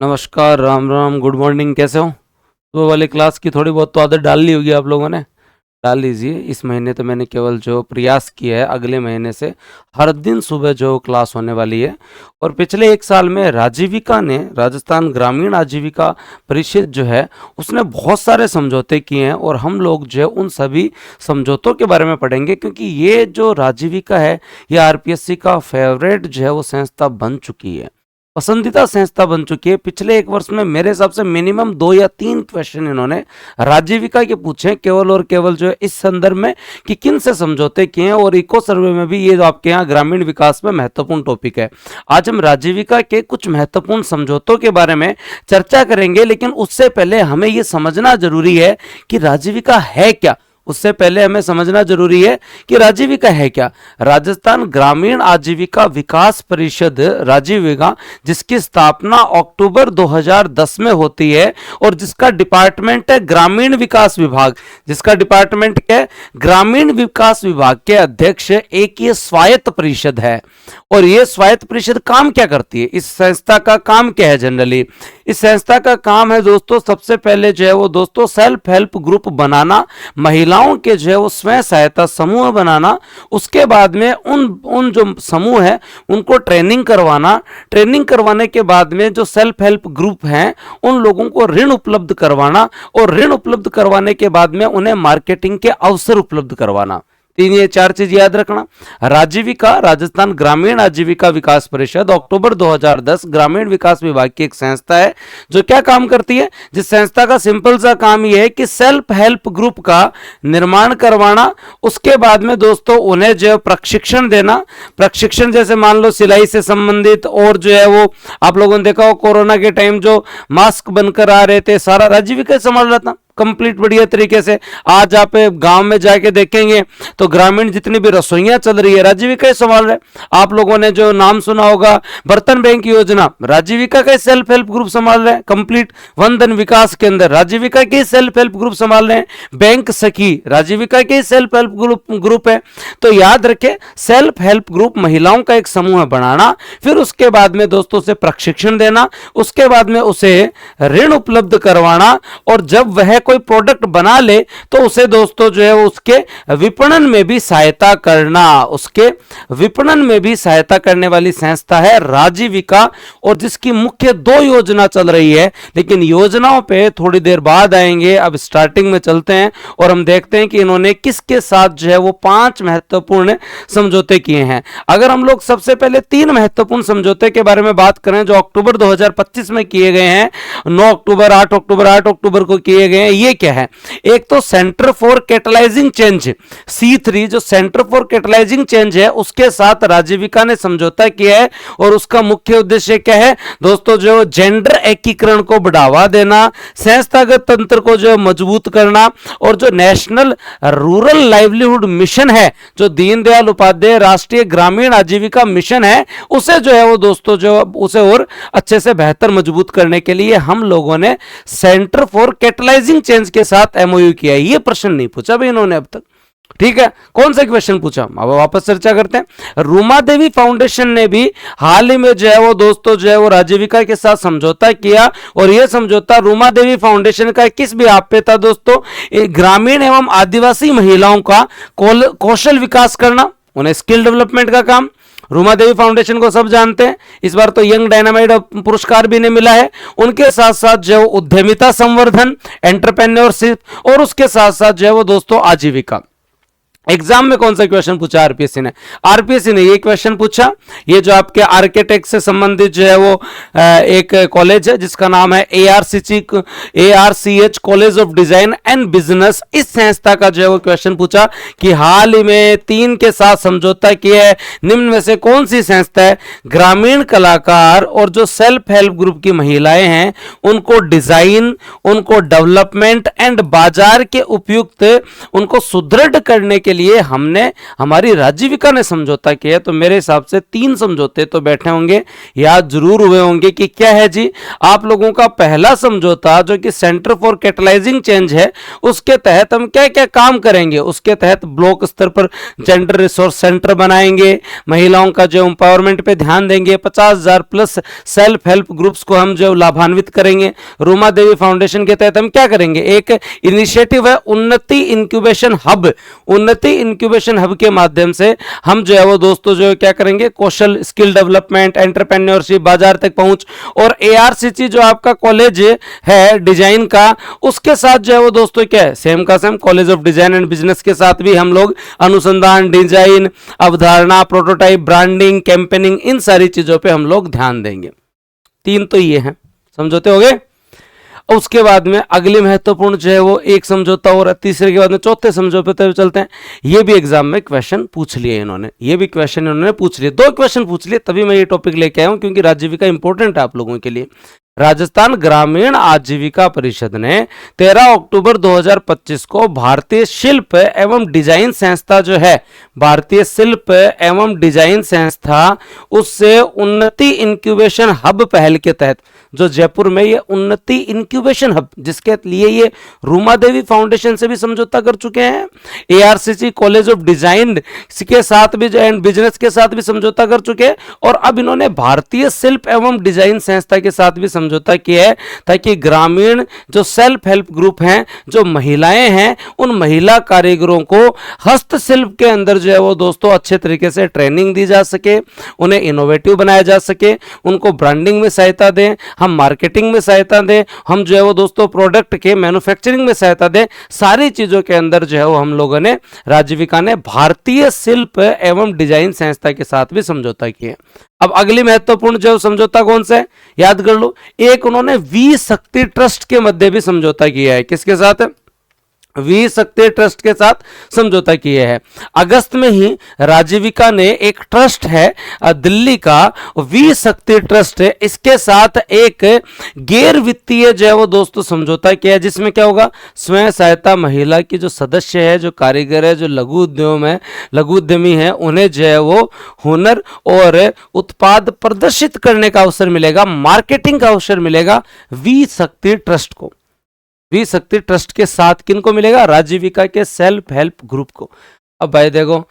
नमस्कार, Ram Ram, good morning. कैसे हो? सुबह वाली क्लास की थोड़ी बहुत तो आदत डाल ली होगी आप लोगों ने। डाल लीजिए। इस महीने तो मैंने केवल जो प्रयास किया है, अगले महीने से हर दिन सुबह जो क्लास होने वाली है। और पिछले 1 साल में राजीविका ने, राजस्थान ग्रामीण आजीविका परिषद जो है, उसने बहुत सारे समझौते किए हैं और हम लोग जो है उन सभी समझौतों के बारे में पढ़ेंगे, क्योंकि ये जो राजीविका है ये आरपीएससी का फेवरेट जो है वो संस्था बन चुकी है, पसंदीदा संस्था बन चुकी है। पिछले 1 वर्ष में मेरे हिसाब से मिनिमम 2 या 3 क्वेश्चन इन्होंने राजीविका के पूछे हैं, केवल और केवल जो है इस संदर्भ में कि किन से समझौते किए हैं। और इको सर्वे में भी ये जो आपके यहाँ ग्रामीण विकास में महत्वपूर्ण टॉपिक है। आज हम राजीविका के कुछ महत्वपूर्ण समझौतों के बारे में चर्चा करेंगे, लेकिन उससे पहले हमें ये समझना जरूरी है कि राजीविका है क्या। उससे पहले हमें समझना जरूरी है कि राजीविका है क्या। राजस्थान ग्रामीण आजीविका विकास परिषद राजीविका, जिसकी स्थापना अक्टूबर 2010 में होती है और जिसका डिपार्टमेंट है ग्रामीण विकास विभाग। जिसका डिपार्टमेंट क्या है? ग्रामीण विकास विभाग के अध्यक्ष एक ये स्वायत्त परिषद है। और ये स्वायत्त परिषद काम क्या करती है? इस संस्था का काम क्या है? जनरली इस संस्था का काम है दोस्तों, सबसे पहले जो है वो दोस्तों सेल्फ हेल्प ग्रुप बनाना, महिलाओं के जो है वो स्वयं सहायता समूह बनाना। उसके बाद में उन जो समूह है उनको ट्रेनिंग करवाना। ट्रेनिंग करवाने के बाद में जो सेल्फ हेल्प ग्रुप हैं उन लोगों को ऋण उपलब्ध करवाना, और ऋण उपलब्ध करवाने के बाद में उन्हें मार्केटिंग के अवसर उपलब्ध करवाना। ये 4 चीज याद रखना। राजीविका, राजस्थान ग्रामीण आजीविका विकास परिषद, अक्टूबर 2010, ग्रामीण विकास विभाग की एक संस्था है जो क्या काम करती है? जिस संस्था का सिंपल सा काम यह है कि सेल्फ हेल्प ग्रुप का निर्माण करवाना। उसके बाद में दोस्तों उन्हें जो प्रशिक्षण देना। प्रशिक्षण जैसे मान लो सिलाई से संबंधित, और जो है वो आप लोगों ने देखा हो कोरोना के टाइम जो मास्क बनकर आ रहे थे, सारा राजीविका संभाल रहा था कंप्लीट बढ़िया तरीके से। आज आप गांव में जाके देखेंगे तो ग्रामीण जितनी भी रसोइयां चल रही है राजीविका ही संभाल रहे। आप लोगों ने जो नाम सुना होगा बर्तन बैंक योजना, राजीविका का सेल्फ हेल्प ग्रुप संभाल रहे हैं। कंप्लीट वन धन विकास के अंदर राजीविका के सेल्फ हेल्प ग्रुप संभाल रहे हैं। बैंक सखी राजीविका के सेल्फ हेल्प ग्रुप है। तो याद रखें, सेल्फ हेल्प ग्रुप महिलाओं का एक समूह बनाना, फिर उसके बाद में दोस्तों से प्रशिक्षण देना, उसके बाद में उसे ऋण उपलब्ध करवाना, और जब वह कोई प्रोडक्ट बना ले तो उसे दोस्तों जो है उसके विपणन में भी सहायता करना। उसके विपणन में भी सहायता करने वाली संस्था है राजीविका, और जिसकी मुख्य 2 योजना चल रही है। लेकिन योजनाओं पे थोड़ी देर बाद आएंगे, अब स्टार्टिंग में चलते हैं और हम देखते हैं कि इन्होंने किसके साथ जो है वो 5 महत्वपूर्ण समझौते किए हैं। अगर हम लोग सबसे पहले 3 महत्वपूर्ण समझौते के बारे में बात करें जो अक्टूबर 2025 में किए गए हैं, 9 अक्टूबर, 8 अक्टूबर, 8 अक्टूबर को किए गए हैं। ये क्या है? एक तो centre for catalysing change, C3 जो सेंटर फॉर कैटलाइजिंग चेंज है उसके साथ राजीविका ने समझौता किया है। और उसका मुख्य उद्देश्य क्या है दोस्तों? जो जेंडर एकीकरण को बढ़ावा देना, संस्थागत तंत्र को जो मजबूत करना, और जो नेशनल रूरल लाइवलीहुड मिशन है, जो दीनदयाल उपाध्याय राष्ट्रीय ग्रामीण आजीविका मिशन है, उसे जो है वो दोस्तों जो उसे और अच्छे से बेहतर मजबूत करने के लिए हम लोगों ने सेंटर फॉर कैटलाइजिंग चेंज के साथ एमओयू किया है। ये प्रश्न नहीं पूछा भाई इन्होंने अब तक, ठीक है? कौन सा क्वेश्चन पूछा? अब वापस चर्चा करते हैं। रूमा देवी फाउंडेशन ने भी हाल ही में जो है वो दोस्तों जो है वो राजीविका के साथ समझौता किया, और यह समझौता रूमा देवी फाउंडेशन का किस भी आप पे था दोस्तों? ग्रामीण एवं आदिवासी महिलाओं का कौशल विकास करना, उन्हें स्किल डेवलपमेंट का काम। रूमा देवी फाउंडेशन को सब जानते हैं, इस बार तो यंग डायनामाइट पुरस्कार भी इन्हें मिला है। उनके साथ साथ जो उद्यमिता संवर्धन, एंटरप्रेन्योरशिप, और उसके साथ साथ जो है वो दोस्तों आजीविका। एग्जाम में कौन सा क्वेश्चन पूछा आरपीएससी ने? आरपीएससी ने ये क्वेश्चन पूछा, ये जो आपके आर्किटेक्ट से संबंधित जो है वो एक कॉलेज है जिसका नाम है ARCH college of design and business. इस संस्था का जो है वो क्वेश्चन पूछा कि हाल ही में 3 के साथ समझौता किया है, निम्न में से कौन सी संस्था है? ग्रामीण कलाकार और जो सेल्फ हेल्प ग्रुप की महिलाएं हैं उनको डिजाइन, उनको डेवलपमेंट एंड बाजार के उपयुक्त, उनको सुदृढ़ करने के के लिए हमने, हमारी राजीविका ने समझौता किया। तो मेरे हिसाब से 3 समझौते तो बैठे होंगे, याद जरूर हुए होंगे कि क्या है जी। आप लोगों का पहला समझौता जो कि सेंटर फॉर कैटलाइजिंग चेंज है, उसके तहत हम क्या क्या काम करेंगे। उसके तहत ब्लॉक स्तर पर जेंडर रिसोर्स सेंटर बनाएंगे, महिलाओं का जो एम्पावरमेंट पे ध्यान देंगे, 50,000 प्लस सेल्फ हेल्प ग्रुप्स को हम जो लाभान्वित करेंगे। रूमा देवी फाउंडेशन के तहत हम क्या करेंगे, एक इनिशिएटिव है उन्नति इंक्यूबेशन हब। उन्नति इंक्यूबेशन हब के माध्यम से हम जो है वो दोस्तों जो क्या करेंगे, कौशल स्किल डेवलपमेंट, एंटरप्रेन्योरशिप, बाजार तक पहुंच, और एआरसीसी जो आपका कॉलेज है डिजाइन का, उसके साथ जो है वो दोस्तों क्या है, सेम का same college of design and business के साथ भी हम लोग अनुसंधान, डिजाइन, अवधारणा, प्रोटोटाइप, ब्रांडिंग, कैंपेनिंग, इन सारी चीजों पे हम लोग ध्यान देंगे। 3 तो ये हैं, समझौते हो गए। उसके बाद में अगली महत्वपूर्ण जो है वो एक समझौता और तीसरे के बाद में चौथे समझौते पे चलते हैं। ये भी एग्जाम में क्वेश्चन पूछ लिए इन्होंने, ये भी क्वेश्चन इन्होंने पूछ लिए, 2 क्वेश्चन पूछ लिए, तभी मैं ये टॉपिक लेके आया हूं क्योंकि राजीविका इंपॉर्टेंट है आप लोगों के लिए। राजस्थान ग्रामीण आजीविका परिषद ने 13 अक्टूबर 2025 को भारतीय शिल्प एवं डिजाइन संस्था जो है, भारतीय शिल्प एवं डिजाइन संस्था, उससे उन्नति इंक्यूबेशन हब पहल के तहत जो जयपुर में ये उन्नति इंक्यूबेशन हब, जिसके लिए ये रूमा देवी फाउंडेशन से भी समझौता कर चुके हैं, एआरसीसी कॉलेज ऑफ डिजाइन के साथ भी एंड बिजनेस के साथ भी समझौता कर चुके हैं, और अब इन्होंने भारतीय शिल्प एवं डिजाइन संस्था के साथ भी समझौता किया है, ताकि ग्रामीण जो सेल्फ हेल्प ग्रुप हैं, जो महिलाएं हैं, उन महिला कारीगरों को हस्तशिल्प के अंदर जो है वो दोस्तों अच्छे तरीके से ट्रेनिंग दी जा सके, उन्हें इनोवेटिव बनाया जा सके, उनको ब्रांडिंग में सहायता दें, हम मार्केटिंग में सहायता दें, हम जो है वो दोस्तों प्रोडक्ट के मैन्युफैक्चरिंग में सहायता दें। सारी चीजों के अंदर जो है वो हम लोगों ने, राजीविका ने भारतीय शिल्प एवं डिजाइन संस्था के साथ भी समझौता किया। अब अगली महत्वपूर्ण जो समझौता कौन सा है, याद कर लो। एक उन्होंने वी शक्ति ट्रस्ट के मध्य भी समझौता किया है। किसके साथ? वी शक्ति ट्रस्ट के साथ समझौता किए हैं। अगस्त में ही राजीविका ने एक ट्रस्ट है दिल्ली का, वी शक्ति ट्रस्ट है, इसके साथ एक गैर वित्तीय जो है वो दोस्तों समझौता किया है, जिसमें क्या होगा, स्वयं सहायता महिला की जो सदस्य है, जो कारीगर है, जो लघु उद्यम है, लघु उद्यमी है, उन्हें जो है वो हुनर और उत्पाद प्रदर्शित करने का अवसर मिलेगा, मार्केटिंग का अवसर मिलेगा वी शक्ति ट्रस्ट को। वी शक्ति ट्रस्ट के साथ किनको मिलेगा? राजीविका के सेल्फ हेल्प ग्रुप को। अब भाई देखो,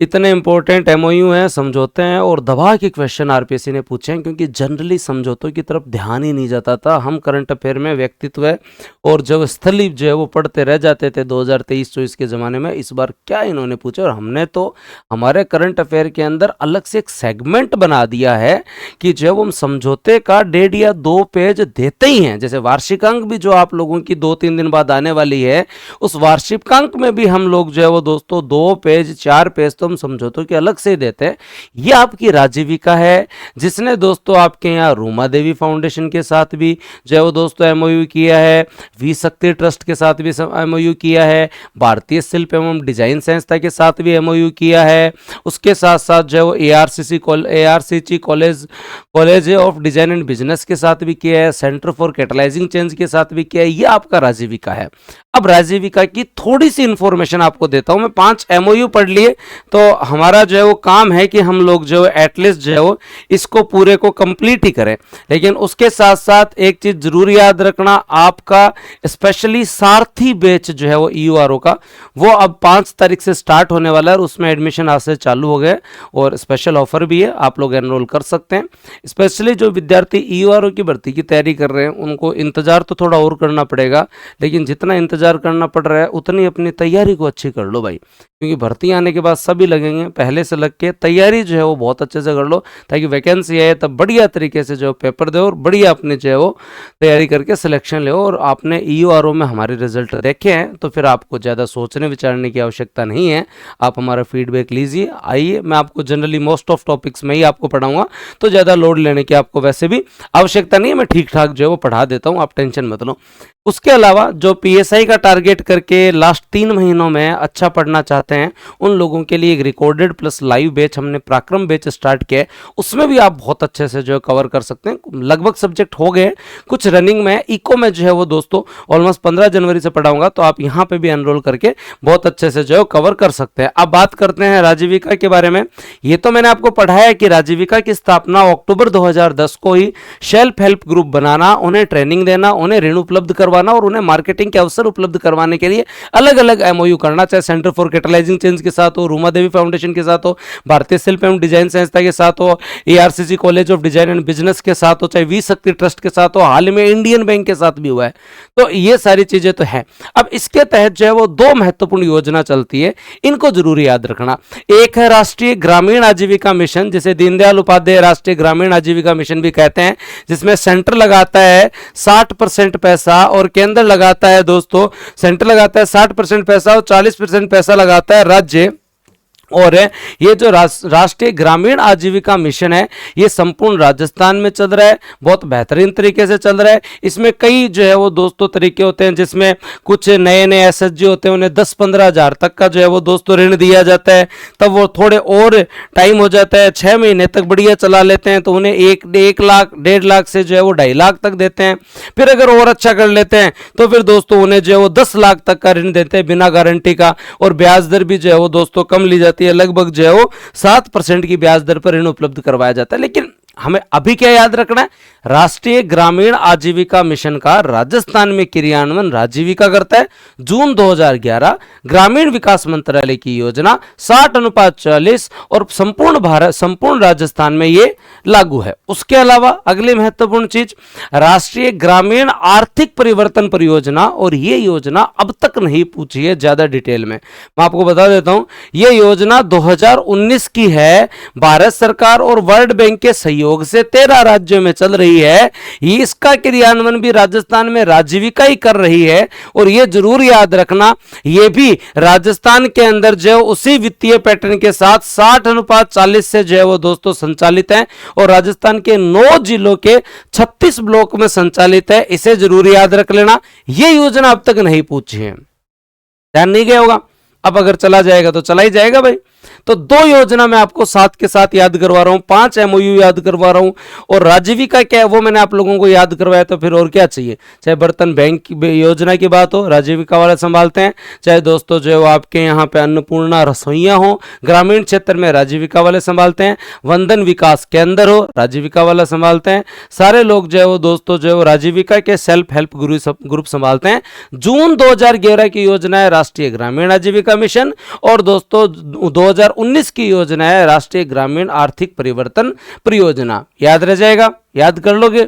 इतने इंपॉर्टेंट एमओयू हैं, समझौते हैं, और दबा के क्वेश्चन आरपीएससी ने पूछे हैं, क्योंकि जनरली समझौतों की तरफ ध्यान ही नहीं जाता था। हम करंट अफेयर में व्यक्तित्व है और जब स्थली जो है वो पढ़ते रह जाते थे 2023-24 के ज़माने में। इस बार क्या इन्होंने पूछा, और हमने तो हमारे करंट अफेयर के अंदर अलग से एक सेगमेंट बना दिया है कि जब हम समझौते का 1.5 या 2 पेज देते ही हैं, जैसे वार्षिकांक भी जो आप लोगों की 2-3 दिन बाद आने वाली है, उस वार्षिकांक में भी हम लोग जो है वो दोस्तों 2 पेज 4 पेज तो हम समझौतों के अलग से देते हैं। ये आपकी राजीविका है, जिसने दोस्तों आपके यहाँ रूमा देवी फाउंडेशन के साथ भी जो है वो दोस्तों एमओयू किया है, वी शक्ति ट्रस्ट के साथ भी एमओयू किया है, भारतीय शिल्प एवं डिजाइन संस्था के साथ भी एमओयू किया है, उसके साथ साथ जो है वो ARCC college of design and business के साथ भी किया है, सेंटर फॉर कैटलाइजिंग चेंज के साथ भी किया है। ये आपका राजीविका है। अब राजीविका की थोड़ी सी इंफॉर्मेशन आपको देता हूं मैं। 5 एमओयू पढ़ लिए, तो हमारा जो है वो काम है कि हम लोग जो एटलीस्ट जो है वो इसको पूरे को कंप्लीट ही करें। लेकिन उसके साथ साथ एक चीज जरूर याद रखना, आपका स्पेशली सारथी बैच जो है वो ईयूआरओ का, वो अब 5 तारीख से स्टार्ट होने वाला है, और उसमें एडमिशन आज से चालू हो गए, और स्पेशल ऑफर भी है, आप लोग एनरोल कर सकते हैं। स्पेशली जो विद्यार्थी ईयूआरओ की भर्ती की तैयारी कर रहे हैं, उनको इंतजार तो थोड़ा और करना पड़ेगा, लेकिन जितना इंतजार करना पड़ रहा है उतनी अपनी तैयारी को अच्छी कर लो भाई, क्योंकि भर्ती आने के बाद सभी लगेंगे। पहले से लग के तैयारी जो है वो बहुत अच्छे से कर लो, ताकि वैकेंसी आए तब बढ़िया तरीके से जो पेपर दो और बढ़िया अपने जो है वो तैयारी करके सिलेक्शन ले। और आपने ईयूआरओ में हमारे रिजल्ट देखे हैं, तो फिर आपको ज़्यादा सोचने विचारने की आवश्यकता नहीं है। आप हमारा फीडबैक लीजिए, आइए, मैं आपको जनरली मोस्ट ऑफ टॉपिक्स में ही आपको पढ़ाऊंगा, तो ज़्यादा लोड लेने की आपको वैसे भी आवश्यकता नहीं है। मैं ठीक ठाक जो है वो पढ़ा देता हूँ, आप टेंशन मत लो। उसके अलावा जो पीएसआई का टारगेट करके लास्ट 3 महीनों में अच्छा पढ़ना चाहते हैं, उन लोगों के लिए एक रिकॉर्डेड प्लस लाइव बैच हमने पराक्रम बैच स्टार्ट किया है, उसमें भी आप बहुत अच्छे से जो है कवर कर सकते हैं। लगभग सब्जेक्ट हो गए, कुछ रनिंग में। इको में जो है वो दोस्तों ऑलमोस्ट 15 जनवरी से पढ़ाऊंगा, तो आप यहाँ पे भी एनरोल करके बहुत अच्छे से जो है कवर कर सकते हैं। अब बात करते हैं राजीविका के बारे में। ये तो मैंने आपको पढ़ाया कि राजीविका की स्थापना अक्टूबर 2010 को ही सेल्फ हेल्प ग्रुप बनाना, उन्हें ट्रेनिंग देना, उन्हें ऋण उपलब्ध करवाना और उन्हें मार्केटिंग के अवसर उपलब्ध करवाने के लिए अलग अलग एमओयू करना, चाहे सेंटर फॉर कैटलाइजिंग चेंज के साथ हो, रूमा देवी फाउंडेशन के साथ हो, भारतीय शिल्प एवं डिजाइन संस्था के साथ हो, ARCC college of design and business के साथ हो, चाहे वी शक्ति ट्रस्ट के साथ हो, हाल में इंडियन बैंक के साथ भी हुआ है। तो ये सारी चीजें तो है। अब इसके तहत जो है वो दो महत्वपूर्ण योजना चलती है, इनको जरूर याद रखना। एक है राष्ट्रीय ग्रामीण आजीविका मिशन, जिसे दीनदयाल उपाध्याय राष्ट्रीय ग्रामीण आजीविका मिशन भी कहते हैं, जिसमें सेंटर लगाता है 60% पैसा और केंद्र लगाता है दोस्तों, सेंटर लगाता है 60% पैसा और 40% पैसा लगाता है राज्य। और ये जो राष्ट्रीय ग्रामीण आजीविका मिशन है, ये संपूर्ण राजस्थान में चल रहा है, बहुत बेहतरीन तरीके से चल रहा है। इसमें कई जो है वो दोस्तों तरीके होते हैं, जिसमें कुछ नए नए एसएचजी होते हैं, उन्हें 10-15 हज़ार तक का जो है वो दोस्तों ऋण दिया जाता है। तब वो थोड़े और टाइम हो जाता है, 6 महीने तक बढ़िया चला लेते हैं, तो उन्हें 1 लाख 1.5 लाख से जो है वो 2.5 लाख तक देते हैं। फिर अगर और अच्छा कर लेते हैं तो फिर दोस्तों उन्हें जो है वो 10 लाख तक का ऋण देते हैं बिना गारंटी का, और ब्याज दर भी जो है वो दोस्तों कम ली जाती है, लगभग जो है वो 7% की ब्याज दर पर ऋण उपलब्ध करवाया जाता है। लेकिन हमें अभी क्या याद रखना है, राष्ट्रीय ग्रामीण आजीविका मिशन का राजस्थान में क्रियान्वयन राजीविका करता है। जून 2011 ग्रामीण विकास मंत्रालय की योजना 60:40 और संपूर्ण राजस्थान में ये लागू है। उसके अलावा अगली महत्वपूर्ण चीज राष्ट्रीय ग्रामीण आर्थिक परिवर्तन परियोजना, और ये योजना अब तक नहीं पूछी है ज्यादा डिटेल में, मैं आपको बता देता हूं। ये योजना 2019 की है, भारत सरकार और वर्ल्ड बैंक के सहयोग से 13 राज्यों में चल रही है। इसका क्रियान्वयन भी राजस्थान में राजीविका ही कर रही है। और यह जरूर याद रखना, यह भी राजस्थान के अंदर जो उसी वित्तीय पैटर्न के साथ 60:40 से जो है वो दोस्तों संचालित है, और राजस्थान के 9 जिलों के 36 ब्लॉक में संचालित है। इसे जरूर याद रख लेना। यह योजना अब तक नहीं पूछी है, ध्यान नहीं गया होगा। अब अगर चला जाएगा तो चला ही जाएगा भाई। तो 2 योजना मैं आपको साथ के साथ याद करवा रहा हूं, 5 एमओयू याद करवा रहा हूं, और राजीविका क्या है वो मैंने आप लोगों को याद करवाया, तो फिर और क्या चाहिए। चाहे बर्तन बैंक की योजना की बात हो, राजीविका वाले संभालते हैं, चाहे दोस्तों जो है वो आपके यहाँ पे अन्नपूर्णा रसोइयाँ हो, ग्रामीण क्षेत्र में राजीविका वाले संभालते हैं, वंदन विकास केंद्र हो, राजीविका वाला संभालते हैं। सारे लोग जो है वो दोस्तों जो है वो राजीविका के सेल्फ हेल्प ग्रुप संभालते हैं। जून 2011 की योजना है राष्ट्रीय ग्रामीण आजीविका मिशन, और दोस्तों 2019 की योजना है राष्ट्रीय ग्रामीण आर्थिक परिवर्तन परियोजना। याद रह जाएगा, याद कर लोगे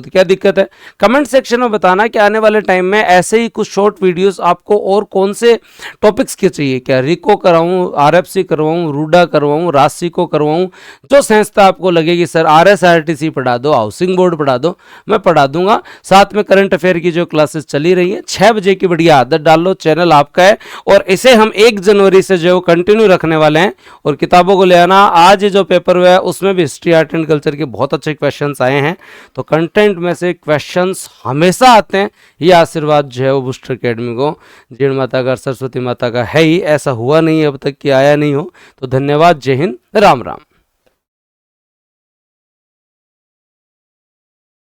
तो क्या दिक्कत है। कमेंट सेक्शन में बताना कि आने वाले टाइम में ऐसे ही कुछ शॉर्ट वीडियोस आपको और कौन से टॉपिक्स के चाहिए, क्या रिको कराऊं, आरएफसी करवाऊं, रूडा करवाऊं, राशि को करवाऊं, जो संस्था आपको लगेगी सर आरएसआरटीसी पढ़ा दो, हाउसिंग बोर्ड पढ़ा दो, मैं पढ़ा दूंगा। साथ में करंट अफेयर की जो क्लासेस चली रही है 6 बजे की बढ़िया आदत डाल लो, चैनल आपका है, और इसे हम 1 जनवरी से जो कंटिन्यू रखने वाले हैं। और किताबों को ले आना, आज जो पेपर हुआ है उसमें भी हिस्ट्री आर्ट एंड कल्चर के बहुत अच्छे क्वेश्चन आए हैं, तो कंटेंट में से क्वेश्चंस हमेशा आते हैं। ये आशीर्वाद जो है वो बूस्टर एकेडमी को जीण माता का, सरस्वती माता का है ही, ऐसा हुआ नहीं अब तक कि आया नहीं हो। तो धन्यवाद, जय हिंद, राम राम।